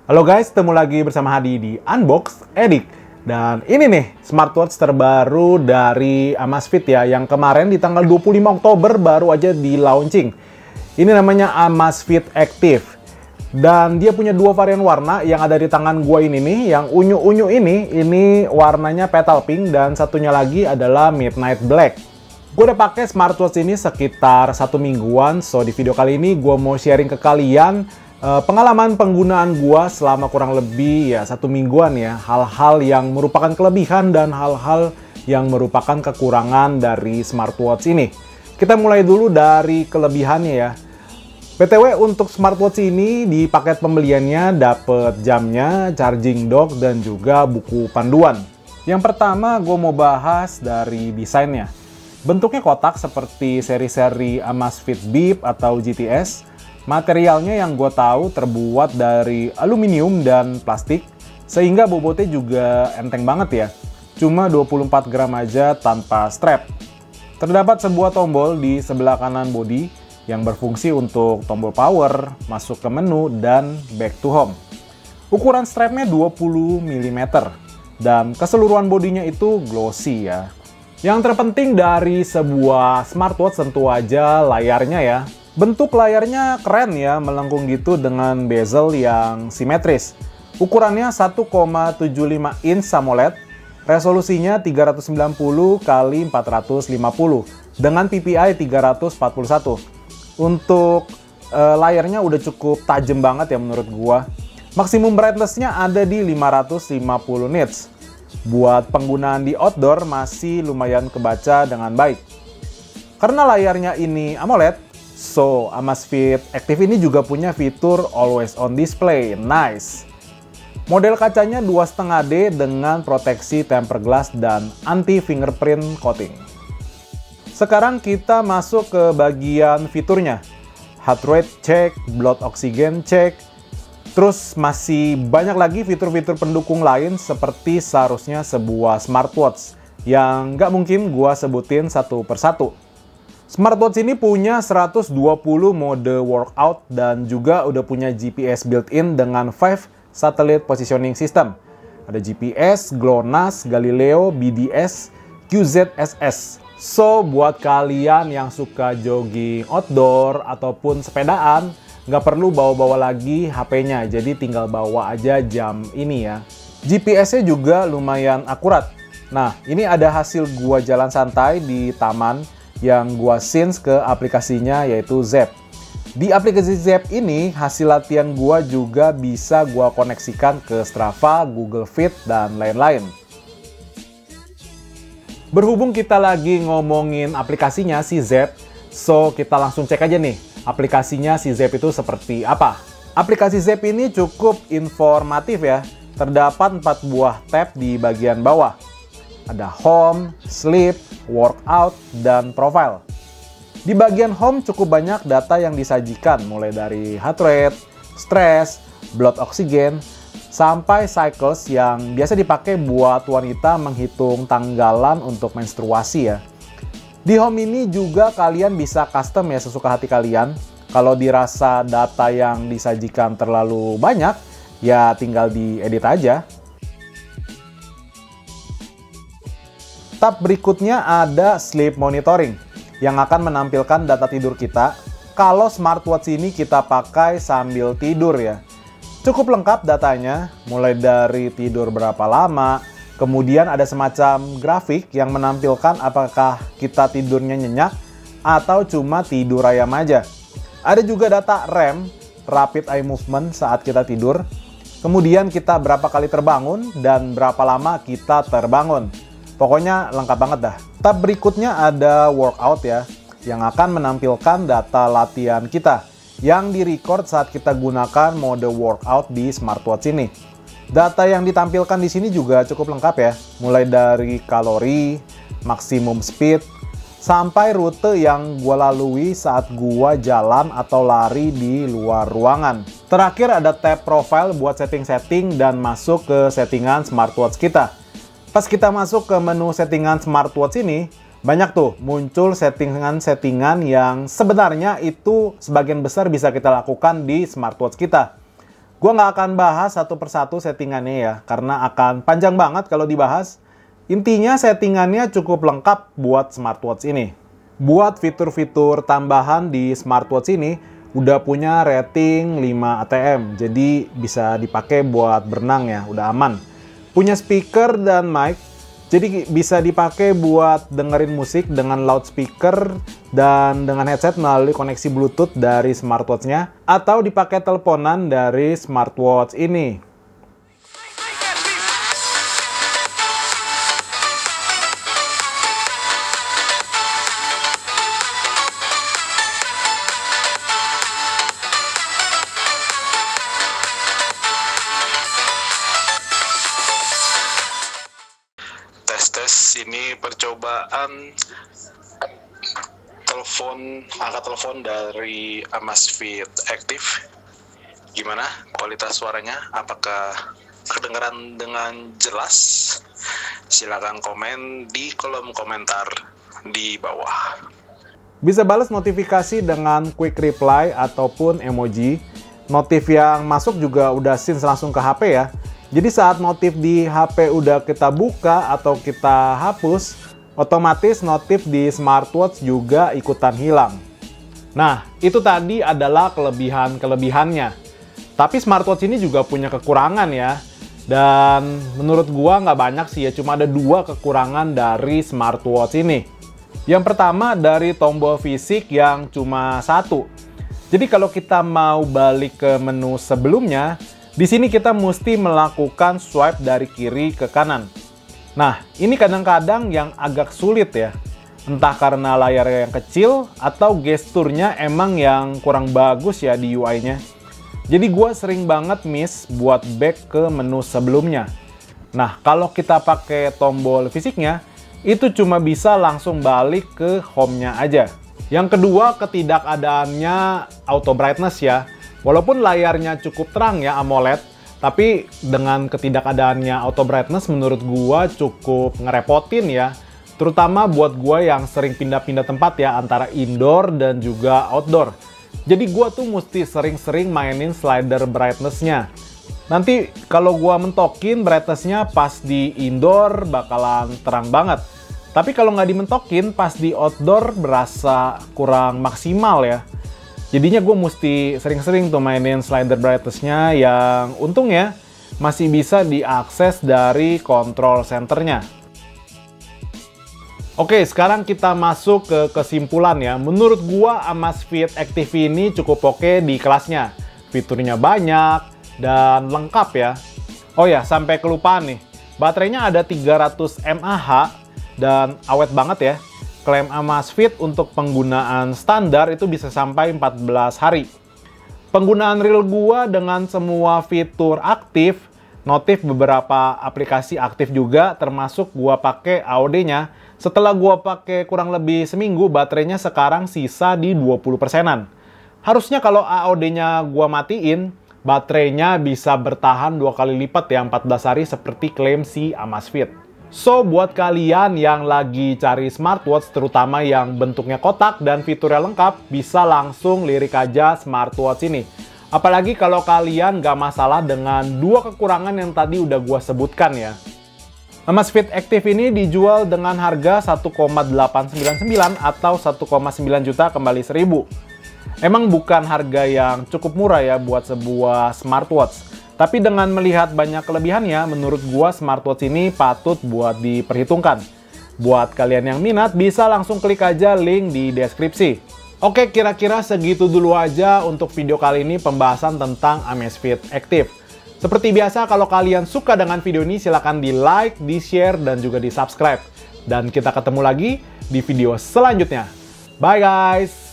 Halo guys, ketemu lagi bersama Hadi di Unbox Edik. Dan ini nih smartwatch terbaru dari Amazfit ya, yang kemarin di tanggal 25 Oktober baru aja di launching. Ini namanya Amazfit Active. Dan dia punya dua varian warna yang ada di tangan gua ini nih. Yang unyu-unyu ini warnanya petal pink dan satunya lagi adalah midnight black. Gue udah pakai smartwatch ini sekitar 1 mingguan, so di video kali ini gue mau sharing ke kalian pengalaman penggunaan gue selama kurang lebih ya 1 mingguan ya. Hal-hal yang merupakan kelebihan dan hal-hal yang merupakan kekurangan dari smartwatch ini. Kita mulai dulu dari kelebihannya ya. BTW untuk smartwatch ini di paket pembeliannya dapet jamnya, charging dock, dan juga buku panduan. Yang pertama gue mau bahas dari desainnya. Bentuknya kotak seperti seri-seri Amazfit Bip atau GTS. Materialnya yang gue tahu terbuat dari aluminium dan plastik, sehingga bobotnya juga enteng banget ya. Cuma 24 gram aja tanpa strap. Terdapat sebuah tombol di sebelah kanan bodi yang berfungsi untuk tombol power, masuk ke menu, dan back to home. Ukuran strapnya 20 mm, dan keseluruhan bodinya itu glossy ya. Yang terpenting dari sebuah smartwatch tentu aja layarnya ya. Bentuk layarnya keren ya, melengkung gitu dengan bezel yang simetris. Ukurannya 1,75 inch AMOLED, resolusinya 390 x 450 dengan PPI 341. Untuk layarnya udah cukup tajam banget ya menurut gua. Maksimum brightness-nya ada di 550 nits. Buat penggunaan di outdoor masih lumayan kebaca dengan baik. Karena layarnya ini AMOLED, so Amazfit Active ini juga punya fitur Always On Display. Nice! Model kacanya 2,5D dengan proteksi tempered glass dan anti fingerprint coating. Sekarang kita masuk ke bagian fiturnya. Heart rate check, blood oxygen check, terus masih banyak lagi fitur-fitur pendukung lain seperti seharusnya sebuah smartwatch yang nggak mungkin gua sebutin satu persatu. Smartwatch ini punya 120 mode workout dan juga udah punya GPS built-in dengan 5 satellite positioning system. Ada GPS, GLONASS, Galileo, BDS, QZSS. So, buat kalian yang suka jogging outdoor ataupun sepedaan, nggak perlu bawa-bawa lagi HP-nya, jadi tinggal bawa aja jam ini ya. GPS-nya juga lumayan akurat. Nah, ini ada hasil gua jalan santai di taman yang gua sync ke aplikasinya yaitu Zepp. Di aplikasi Zepp ini, hasil latihan gua juga bisa gua koneksikan ke Strava, Google Fit, dan lain-lain. Berhubung kita lagi ngomongin aplikasinya si Zepp, so kita langsung cek aja nih aplikasinya si Zepp itu seperti apa. Aplikasi Zepp ini cukup informatif ya. Terdapat 4 buah tab di bagian bawah. Ada Home, Sleep, Workout, dan Profile. Di bagian Home cukup banyak data yang disajikan, mulai dari heart rate, stress, blood oxygen, sampai cycles yang biasa dipakai buat wanita menghitung tanggalan untuk menstruasi ya. Di Home ini juga kalian bisa custom ya sesuka hati kalian. Kalau dirasa data yang disajikan terlalu banyak, ya tinggal diedit aja. Tab berikutnya ada Sleep Monitoring yang akan menampilkan data tidur kita kalau smartwatch ini kita pakai sambil tidur ya. Cukup lengkap datanya, mulai dari tidur berapa lama, kemudian ada semacam grafik yang menampilkan apakah kita tidurnya nyenyak atau cuma tidur ayam aja. Ada juga data REM, Rapid Eye Movement saat kita tidur. Kemudian kita berapa kali terbangun dan berapa lama kita terbangun. Pokoknya lengkap banget dah. Tab berikutnya ada Workout ya, yang akan menampilkan data latihan kita yang direcord saat kita gunakan mode workout di smartwatch ini. Data yang ditampilkan di sini juga cukup lengkap ya, mulai dari kalori, maksimum speed, sampai rute yang gua lalui saat gua jalan atau lari di luar ruangan. Terakhir ada tab profile buat setting-setting dan masuk ke settingan smartwatch kita. Pas kita masuk ke menu settingan smartwatch ini, banyak tuh muncul settingan-settingan yang sebenarnya itu sebagian besar bisa kita lakukan di smartwatch kita. Gua nggak akan bahas satu persatu settingannya ya, karena akan panjang banget kalau dibahas. Intinya settingannya cukup lengkap buat smartwatch ini. Buat fitur-fitur tambahan di smartwatch ini, udah punya rating 5 ATM, jadi bisa dipakai buat berenang ya, udah aman. Punya speaker dan mic, jadi bisa dipakai buat dengerin musik dengan loudspeaker dan dengan headset melalui koneksi Bluetooth dari smartwatch-nya, atau dipakai teleponan dari smartwatch ini. Tes ini percobaan angkat telepon dari Amazfit Active. Gimana kualitas suaranya? Apakah kedengaran dengan jelas? Silakan komen di kolom komentar di bawah. Bisa balas notifikasi dengan quick reply ataupun emoji. Notif yang masuk juga udah sync langsung ke HP ya. Jadi saat notif di HP udah kita buka atau kita hapus, otomatis notif di smartwatch juga ikutan hilang. Nah, itu tadi adalah kelebihan-kelebihannya. Tapi smartwatch ini juga punya kekurangan ya. Dan menurut gua nggak banyak sih ya, cuma ada 2 kekurangan dari smartwatch ini. Yang pertama dari tombol fisik yang cuma 1. Jadi kalau kita mau balik ke menu sebelumnya, di sini kita mesti melakukan swipe dari kiri ke kanan. Nah, ini kadang-kadang yang agak sulit ya. Entah karena layarnya yang kecil atau gesturnya emang yang kurang bagus ya di UI-nya. Jadi gue sering banget miss buat back ke menu sebelumnya. Nah, kalau kita pakai tombol fisiknya, itu cuma bisa langsung balik ke home-nya aja. Yang kedua, ketidakadaannya auto brightness ya. Walaupun layarnya cukup terang ya AMOLED, tapi dengan ketidakadaannya auto brightness menurut gua cukup ngerepotin ya. Terutama buat gua yang sering pindah-pindah tempat ya, antara indoor dan juga outdoor. Jadi gua tuh mesti sering-sering mainin slider brightness-nya. Nanti kalau gua mentokin brightness-nya pas di indoor bakalan terang banget. Tapi kalau nggak dimentokin pas di outdoor berasa kurang maksimal ya. Jadinya gue mesti sering-sering tuh mainin slider brightness-nya yang untungnya masih bisa diakses dari control center-nya. Oke, sekarang kita masuk ke kesimpulan ya. Menurut gue Amazfit Active ini cukup oke di kelasnya. Fiturnya banyak dan lengkap ya. Oh ya, sampai kelupaan nih. Baterainya ada 300 mAh dan awet banget ya. Klaim Amazfit untuk penggunaan standar itu bisa sampai 14 hari. Penggunaan real gua dengan semua fitur aktif, notif beberapa aplikasi aktif juga, termasuk gua pakai AOD-nya. Setelah gua pakai kurang lebih seminggu, baterainya sekarang sisa di 20%-an. Harusnya kalau AOD-nya gua matiin, baterainya bisa bertahan 2 kali lipat ya, 14 hari seperti klaim si Amazfit. So, buat kalian yang lagi cari smartwatch, terutama yang bentuknya kotak dan fiturnya lengkap, bisa langsung lirik aja smartwatch ini. Apalagi kalau kalian gak masalah dengan 2 kekurangan yang tadi udah gua sebutkan ya. Amazfit Active ini dijual dengan harga 1,899 atau 1,9 juta kembali 1000. Emang bukan harga yang cukup murah ya buat sebuah smartwatch. Tapi dengan melihat banyak kelebihannya, menurut gua smartwatch ini patut buat diperhitungkan. Buat kalian yang minat, bisa langsung klik aja link di deskripsi. Oke, kira-kira segitu dulu aja untuk video kali ini pembahasan tentang Amazfit Active. Seperti biasa, kalau kalian suka dengan video ini, silahkan di like, di share, dan juga di subscribe. Dan kita ketemu lagi di video selanjutnya. Bye guys!